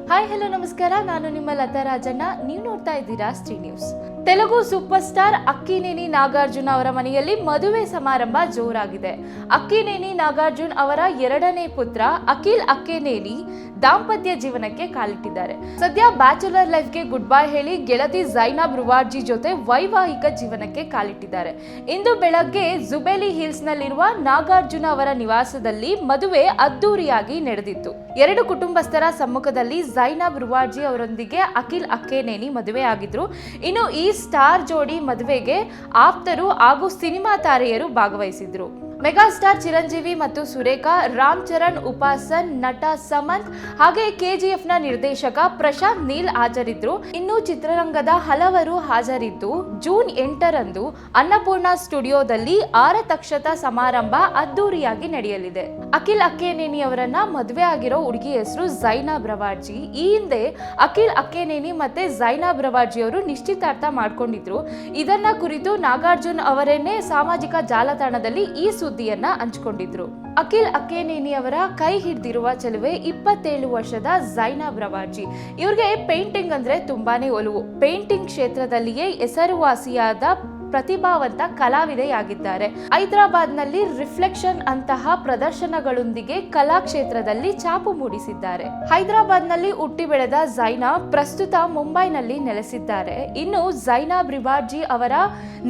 Hi hello ನಮಸ್ಕಾರ, ನಾನು ನಿಮ್ಮ ಲತಾ ರಾಜಣ್ಣ. ನೀವು ನೋಡ್ತಾ ಇದ್ದೀರಾ ಸ್ಟ್ರೀ news. Telugu superstar Akkineni Nagarjuna ಅವರ ಮನೆಯಲ್ಲಿ ಮದುವೆ ಸಮಾರಂಭ ಜೋರಾಗಿದೆ. ಅಕ್ಕಿನೇನಿ ನಾಗಾರ್ಜುನ್ ಅವರ ಎರಡನೇ ಪುತ್ರ ಅಖಿಲ್ ಅಕ್ಕಿನೇನಿ ದಾಂಪತ್ಯ ಜೀವನಕ್ಕೆ ಕಾಲಿಟ್ಟಿದ್ದಾರೆ. ಸದ್ಯ ಬ್ಯಾಚುಲರ್ ಲೈಫ್ಗೆ ಗುಡ್ ಬೈ ಹೇಳಿ ಗೆಳತಿ ಝೈನಬ್ ರುವಾರ್ಜಿ ಜೊತೆ ವೈವಾಹಿಕ ಜೀವನಕ್ಕೆ ಕಾಲಿಟ್ಟಿದ್ದಾರೆ. ಇಂದು ಬೆಳಗ್ಗೆ ಜುಬೇಲಿ ಹಿಲ್ಸ್ ನಲ್ಲಿರುವ ನಾಗಾರ್ಜುನ ಅವರ ನಿವಾಸದಲ್ಲಿ ಮದುವೆ ಅದ್ದೂರಿಯಾಗಿ ನಡೆದಿತ್ತು. ಎರಡು ಕುಟುಂಬಸ್ಥರ ಸಮ್ಮುಖದಲ್ಲಿ ಝೈನಬ್ ರುವಾರ್ಜಿ ಅವರೊಂದಿಗೆ ಅಖಿಲ್ ಅಕ್ಕಿನೇನಿ ಮದುವೆ ಆಗಿದ್ರು. ಇನ್ನು ಈ ಸ್ಟಾರ್ ಜೋಡಿ ಮದುವೆಗೆ ಆಪ್ತರು ಹಾಗೂ ಸಿನಿಮಾ ತಾರೆಯರು ಭಾಗವಹಿಸಿದ್ರು. ಮೆಗಾಸ್ಟಾರ್ ಚಿರಂಜೀವಿ ಮತ್ತು ಸುರೇಖಾ, ರಾಮ್ ಚರಣ್, ಉಪಾಸನ್, ನಟ ಸಮಂತ್ ಹಾಗೆ ಕೆಜಿಎಫ್ ನ ನಿರ್ದೇಶಕ ಪ್ರಶಾಂತ್ ನೀಲ್ ಹಾಜರಿದ್ರು. ಇನ್ನು ಚಿತ್ರರಂಗದ ಹಲವರು ಹಾಜರಿದ್ದು ಜೂನ್ 8ರಂದು ಅನ್ನಪೂರ್ಣ ಸ್ಟುಡಿಯೋದಲ್ಲಿ ಆರತಕ್ಷತಾ ಸಮಾರಂಭ ಅದ್ದೂರಿಯಾಗಿ ನಡೆಯಲಿದೆ. ಅಖಿಲ್ ಅಕ್ಕಿನೇನಿ ಅವರನ್ನ ಮದುವೆ ಆಗಿರೋ ಹುಡುಗಿ ಹೆಸರು ಝೈನಬ್ ರುವಾರ್ಜಿ. ಈ ಹಿಂದೆ ಅಖಿಲ್ ಅಕ್ಕಿನೇನಿ ಮತ್ತೆ ಝೈನಬ್ ರುವಾರ್ಜಿ ಅವರು ನಿಶ್ಚಿತಾರ್ಥ ಮಾಡ್ಕೊಂಡಿದ್ರು. ಇದನ್ನ ಕುರಿತು ನಾಗಾರ್ಜುನ್ ಅವರೇನೆ ಸಾಮಾಜಿಕ ಜಾಲತಾಣದಲ್ಲಿ ಈ ಸುದ್ದಿಯನ್ನ ಹಂಚಿಕೊಂಡಿದ್ರು. ಅಖಿಲ್ ಅಕ್ಕಿನೇನಿ ಅವರ ಕೈ ಹಿಡಿದಿರುವ ಚೆಲುವೆ 27 ವರ್ಷದ ಝೈನಬ್ ರುವಾರ್ಜಿ. ಇವ್ರಿಗೆ ಪೇಂಟಿಂಗ್ ಅಂದ್ರೆ ತುಂಬಾನೇ ಒಲವು. ಪೇಂಟಿಂಗ್ ಕ್ಷೇತ್ರದಲ್ಲಿಯೇ ಹೆಸರುವಾಸಿಯಾದ ಪ್ರತಿಭಾವಂತ ಕಲಾವಿದೆಯಾಗಿದ್ದಾರೆ. ಹೈದರಾಬಾದ್ ನಲ್ಲಿ ರಿಫ್ಲೆಕ್ಷನ್ ಅಂತಹ ಪ್ರದರ್ಶನಗಳೊಂದಿಗೆ ಕಲಾ ಕ್ಷೇತ್ರದಲ್ಲಿ ಛಾಪು ಮೂಡಿಸಿದ್ದಾರೆ. ಹೈದರಾಬಾದ್ ನಲ್ಲಿ ಹುಟ್ಟಿ ಬೆಳೆದ ಝೈನಬ್ ಪ್ರಸ್ತುತ ಮುಂಬೈನಲ್ಲಿ ನೆಲೆಸಿದ್ದಾರೆ. ಇನ್ನು ಝೈನಬ್ ರುವಾರ್ಜಿ ಅವರ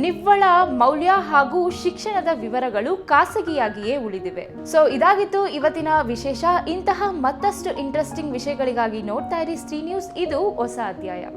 ನಿವ್ವಳ ಮೌಲ್ಯ ಹಾಗೂ ಶಿಕ್ಷಣದ ವಿವರಗಳು ಖಾಸಗಿಯಾಗಿಯೇ ಉಳಿದಿವೆ. ಸೊ ಇದಾಗಿತ್ತು ಇವತ್ತಿನ ವಿಶೇಷ. ಇಂತಹ ಮತ್ತಷ್ಟು ಇಂಟ್ರೆಸ್ಟಿಂಗ್ ವಿಷಯಗಳಿಗಾಗಿ ನೋಡ್ತಾ ಇರಿ ಸ್ಟ್ರೀ ನ್ಯೂಸ್. ಇದು ಹೊಸ ಅಧ್ಯಾಯ.